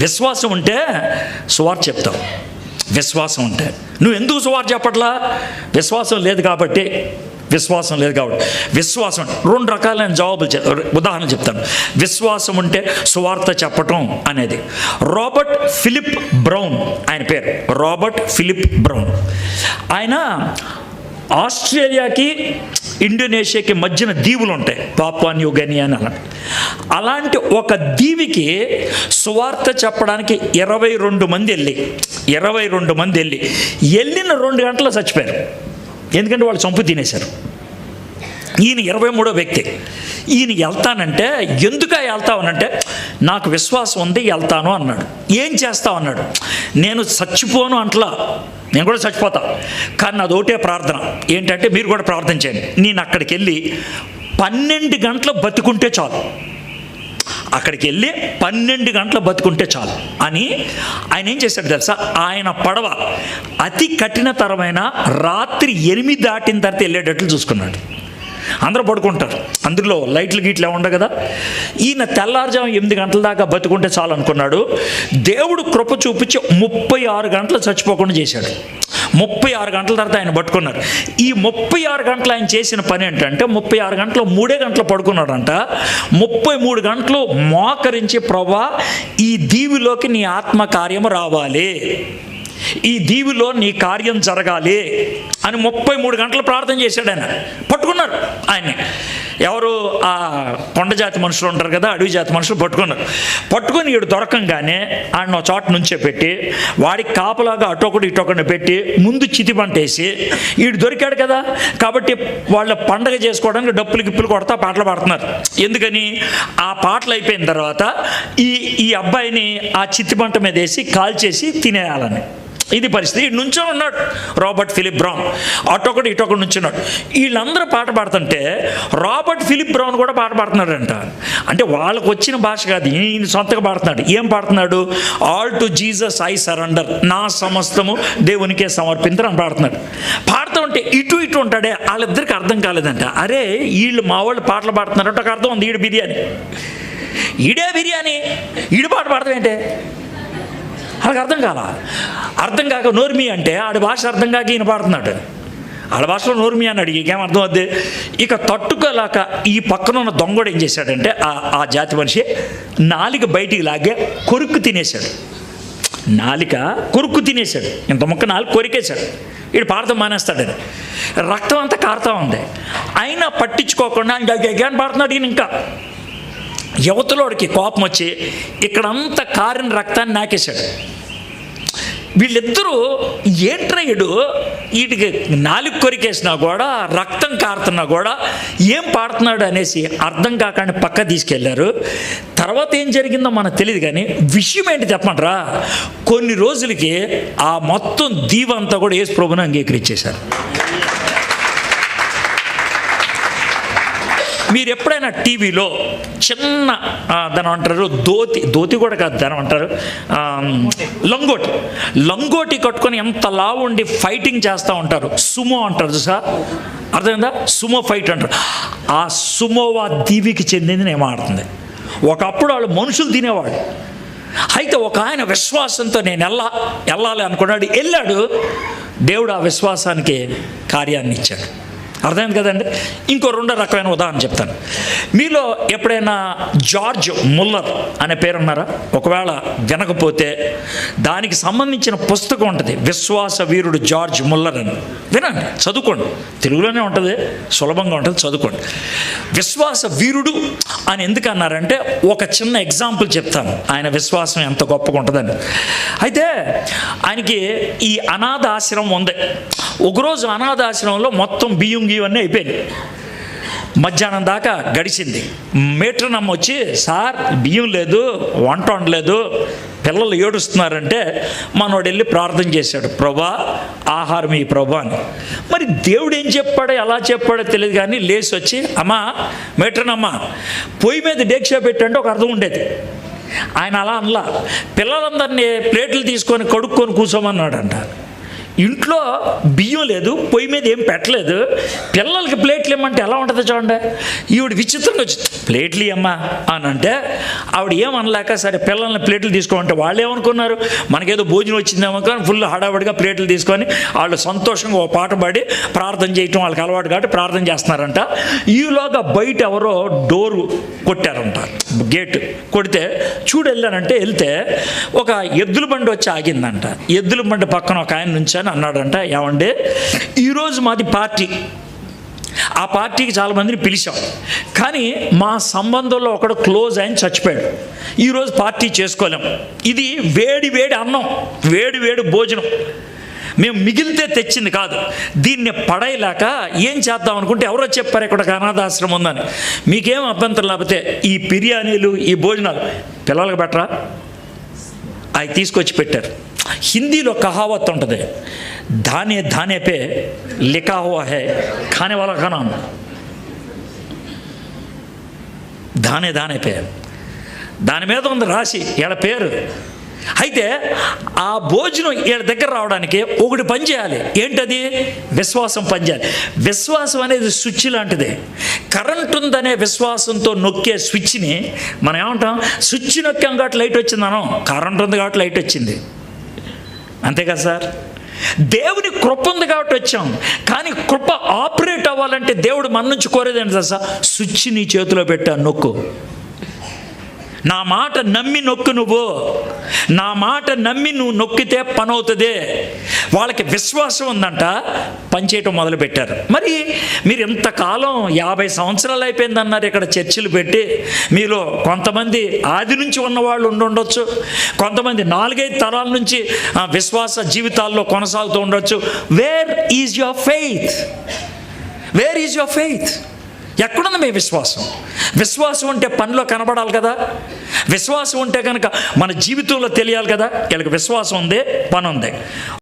విశ్వాసం ఉంటే సువార్త చెప్తావు. విశ్వాసం ఉంటే నువ్వు ఎందుకు సువార్త చెప్పట్లా? విశ్వాసం లేదు కాబట్టి. విశ్వాసం 2 రకాలైన ఉదాహరణ చెప్తాను. విశ్వాసం ఉంటే సువార్త చెప్పటం అనేది. రాబర్ట్ ఫిలిప్ బ్రౌన్, ఆయన పేరు రాబర్ట్ ఫిలిప్ బ్రౌన్. ఆయన ఆస్ట్రేలియాకి ఇండోనేషియాకి మధ్యన దీవులు ఉంటాయి, పాపువా న్యూ గిని అని. అలాంటి ఒక దీవికి సువార్త చెప్పడానికి 22 మంది వెళ్ళిన 2 గంటల్లో చచ్చిపోయారు. ఎందుకంటే వాళ్ళు చంపు తినేశారు. ఈయన 23వ వ్యక్తి. ఈయన వెళ్తానంటే, ఎందుకు వెళ్తావనంటే నాకు విశ్వాసం ఉంది వెళ్తాను అన్నాడు. ఏం చేస్తావు అన్నాడు. నేను చచ్చిపోను అంటలా, నేను కూడా చచ్చిపోతా, కానీ నాది ఒకటే ప్రార్థన ఏంటంటే, మీరు కూడా ప్రార్థన చేయండి, నేను అక్కడికి వెళ్ళి 12 గంటలు బతుకుంటే చాలు, అక్కడికి వెళ్ళి 12 గంటలు బతుకుంటే చాలు అని ఆయన ఏం చేశాడు తెలుసా? ఆయన పడవ అతి కఠినతరమైన రాత్రి 8 దాటిన తర్వాత వెళ్ళేటట్లు చూసుకున్నాడు. అందరూ పడుకుంటారు, అందులో లైట్లు గీట్లు ఉండవు కదా. ఈయన తెల్లారుజాము 8 గంటల దాకా బతుకుంటే చాలు అనుకున్నాడు. దేవుడు కృప చూపించి 36 గంటలు చచ్చిపోకుండా చేశాడు. 36 గంటల తర్వాత ఆయన పట్టుకున్నారు. ఈ 36 గంటలు ఆయన చేసిన పని ఏంటంటే, 36 గంటలు 3 గంటలు పడుకున్నాడంట. 33 గంటలు మోకరించి, ప్రభువా ఈ దీవిలోకి నీ ఆత్మకార్యం రావాలి, ఈ దీవిలో నీ కార్యం జరగాలి అని 33 గంటలు ప్రార్థన చేశాడు. ఆయన పట్టుకున్నారు. ఆయన్ని ఎవరు? ఆ కొండ జాతి మనుషులు ఉంటారు కదా, అడవి జాతి మనుషులు పట్టుకొని వీడు దొరకంగానే ఆయన ఒక చోట నుంచే పెట్టి, వాడికి కాపలాగా ఇటొకటి పెట్టి ముందు చితిబంటేసి, వీడు దొరికాడు కదా కాబట్టి వాళ్ళ పండగ చేసుకోవడానికి డప్పులు గిప్పులు కొడతా పాటలు పాడుతున్నారు. ఎందుకని? ఆ పాటలు అయిపోయిన తర్వాత ఈ అబ్బాయిని ఆ చితిబంట మీద వేసి కాల్చేసి తినేయాలని. ఇది పరిస్థితి. నుంచో ఉన్నాడు రాబర్ట్ ఫిలిప్ బ్రౌన్, ఇటొకటి నుంచున్నాడు. వీళ్ళందరూ పాట పాడుతుంటే రాబర్ట్ ఫిలిప్ బ్రౌన్ కూడా పాట పాడుతున్నాడంట. అంటే వాళ్ళకు వచ్చిన భాష కాదు, ఈయన సొంతగా పాడుతున్నాడు. ఏం పాడుతున్నాడు? All to Jesus I surrender, నా సమస్తము దేవునికే సమర్పించరు అని పాడుతూ ఉంటే ఇటు ఉంటాడే. వాళ్ళిద్దరికి అర్థం కాలేదంట. అరే వీళ్ళు మా వాళ్ళు పాటలు పాడుతున్నారంటే ఒక అర్థం ఉంది, ఈడే బిర్యానీ ఈడు పాట పాడతాం ఏంటే? వాళ్ళకి అర్థం కాక నోర్మి అంటే ఆడి భాష అర్థం కాక ఈయన పాడుతున్నాడు. ఆడ భాషలో నోర్మి అన్నాడు, ఇంకేం అర్థం అవుద్ది? ఇక తట్టుకోలేక ఈ పక్కన ఉన్న దొంగడు ఏం చేశాడంటే, ఆ జాతి మనిషి నాలిక బయటికి లాగే కొరుక్కు తినేశాడు. ఇంత మొక్క నాలుగు కొరికేశాడు. వీడు పాడతాం మానేస్తాడని. రక్తం అంతా కారుతా ఉంది, అయినా పట్టించుకోకుండా ఇంకా పాడుతున్నాడు. ఈయన ఇంకా యువతలోడికి కోపం వచ్చి ఇక్కడంతా కారిన రక్తాన్ని నాకేశాడు. వీళ్ళిద్దరూ ఏంట్రయ్యడు, వీటికి నాలుగు కొరికేసినా కూడా రక్తం కారుతున్నా కూడా ఏం పాడుతున్నాడు అనేసి అర్థం కాకుండా పక్క తీసుకెళ్లారు. తర్వాత ఏం జరిగిందో మనకు తెలియదు, కానీ విషయం ఏంటి చెప్పమంటారా? కొన్ని రోజులకి ఆ మొత్తం దీవంతా కూడా యేసు ప్రభువుని అంగీకరించేశారు. మీరు ఎప్పుడైనా టీవీలో చిన్న దాని అంటారు ధోతి కూడా కాదు, దాని అంటారు లంగోటి కట్టుకొని ఎంత లావు ఉండి ఫైటింగ్ చేస్తూ ఉంటారు, సుమో అంటారు చూసా, అర్థమైందా? సుమో ఫైట్ అంటారు. ఆ సుమోవా దీవికి చెందింది నేను ఆడుతుంది. ఒకప్పుడు వాళ్ళు మనుషులు తినేవాడు. అయితే ఒక ఆయన విశ్వాసంతో నేను వెళ్ళాలి అనుకున్నాడు, వెళ్ళాడు. దేవుడు ఆ విశ్వాసానికి కార్యాన్ని ఇచ్చాడు. అర్థమైంది కదండి. ఇంకో 2 రకమైన ఉదాహరణ చెప్తాను. మీలో ఎప్పుడైనా జార్జ్ ముల్లర్ అనే పేరున్నారా? ఒకవేళ వినకపోతే దానికి సంబంధించిన పుస్తకం ఉంటుంది, విశ్వాస వీరుడు జార్జ్ ముల్లర్ అని. వినండి, చదువుకోండి, తెలుగులోనే ఉంటుంది, సులభంగా ఉంటుంది, చదువుకోండి. విశ్వాస వీరుడు అని ఎందుకు అన్నారంటే ఒక చిన్న ఎగ్జాంపుల్ చెప్తాను, ఆయన విశ్వాసం ఎంత గొప్పగా ఉంటుందని. అయితే ఆయనకి ఈ అనాథ ఆశ్రమం ఉంది. ఒకరోజు అనాథ ఆశ్రమంలో మొత్తం బియ్యం ఇవన్నీ అయిపోయింది. మధ్యాహ్నం దాకా గడిచింది. మేట్రనమ్మ వచ్చి, సార్ బియ్యం లేదు, వంట వండలేదు, పిల్లలు ఏడుస్తున్నారంటే మనోడు వెళ్ళి ప్రార్థన చేశాడు, ప్రభా ఆహారం ఈ ప్రభా అని. మరి దేవుడు ఏం చెప్పాడో ఎలా చెప్పాడో తెలియదు, కానీ లేచి వచ్చి, అమ్మా మేట్రనమ్మ పొయ్యి మీద డేక్షా పెట్టంటే ఒక అర్థం ఉండేది. ఆయన అలా అనలా, పిల్లలందరినీ ప్లేట్లు తీసుకొని కడుక్కొని కూర్చోమన్నాడంట. ఇంట్లో బియ్యం లేదు, పొయ్యి మీద ఏం పెట్టలేదు, పిల్లలకి ప్లేట్లు ఇమ్మంటే ఎలా ఉంటుంది చూడండి. ఈవిడ విచిత్రంగా వచ్చి ప్లేట్లు ఇమ్మా అని అంటే ఆవిడ ఏమనలేక సరే పిల్లల్ని ప్లేట్లు తీసుకోమంటే వాళ్ళు ఏమనుకున్నారు, మనకేదో భోజనం వచ్చిందేమో కానీ ఫుల్ హడావడిగా ప్లేట్లు తీసుకొని వాళ్ళు సంతోషంగా ఓ పాట పాడి ప్రార్థన చేయటం వాళ్ళకి అలవాటు కాబట్టి ప్రార్థన చేస్తున్నారంట. ఈలోగా బయట ఎవరో డోరు కొట్టారంట, గేట్ కొడితే వెళ్ళానంటే వెళ్తే ఒక ఎద్దుల బండి వచ్చి ఆగిందంట. ఎద్దుల బండి పక్కన ఒక ఆయన నుంచి అని అన్నాడంట, ఏమంటే ఈరోజు మాది పార్టీ, ఆ పార్టీకి చాలామందిని పిలిచాం, కానీ మా సంబంధంలో ఒకడు క్లోజ్ అయిన చచ్చిపోయాడు, ఈరోజు పార్టీ చేసుకోలేం. ఇది వేడి వేడి అన్నం, వేడి వేడి భోజనం, మేము మిగిలితే తెచ్చింది కాదు, దీన్ని పడేయలేక ఏం చేద్దాం అనుకుంటే ఎవరో చెప్పారు ఇక్కడ ఒక అనాథాశ్రమం ఉందని, మీకేం అభ్యంతరం లేకపోతే ఈ బిర్యానీలు ఈ భోజనాలు పిల్లలకు పెట్టరా, అవి తీసుకొచ్చి పెట్టారు. హిందీలో కహావత్ ఉంటుంది, దానే దానే పే లిఖా హువా హై ఖానే వాలా కా నామ్, దానే దానే పే, దాని మీద ఉంది రాసి వీళ్ళ పేరు. అయితే ఆ భోజనం వీళ్ళ దగ్గర రావడానికి ఒకటి పని చేయాలి, ఏంటది? విశ్వాసం పని చేయాలి. విశ్వాసం అనేది స్విచ్ లాంటిది. కరెంట్ ఉందనే విశ్వాసంతో నొక్కే స్విచ్ని మనం ఏమంటాం, స్విచ్ నొక్కాం కాబట్టి లైట్ వచ్చిందనం, కరెంట్ ఉంది కాబట్టి లైట్ వచ్చింది, అంతే కదా సార్. దేవుని కృప ఉంది కాబట్టి వచ్చాం, కానీ కృప ఆపరేట్ అవ్వాలంటే దేవుడు మన నుంచి కోరేది ఏంటి సార్? స్విచ్ నీ చేతిలో పెట్టా, నొక్కు, నా మాట నమ్మి నొక్కు, నువ్వు నా మాట నమ్మి నువ్వు నొక్కితే పని అవుతుంది. వాళ్ళకి విశ్వాసం ఉందంట, పనిచేయటం మొదలుపెట్టారు. మరి మీరు ఇంతకాలం 50 సంవత్సరాలు అయిపోయిందన్నారు ఇక్కడ చర్చిలు పెట్టి, మీలో కొంతమంది ఆది నుంచి ఉన్నవాళ్ళు ఉండొచ్చు, కొంతమంది 4-5 తరాల నుంచి విశ్వాస జీవితాల్లో కొనసాగుతూ ఉండొచ్చు. Where is your faith? Where is your faith? ఎక్కడుంది మీ విశ్వాసం? విశ్వాసం ఉంటే పనిలో కనబడాలి కదా, విశ్వాసం ఉంటే కనుక మన జీవితంలో తెలియాలి కదా. వీళ్ళకి విశ్వాసం ఉంది, పని ఉంది.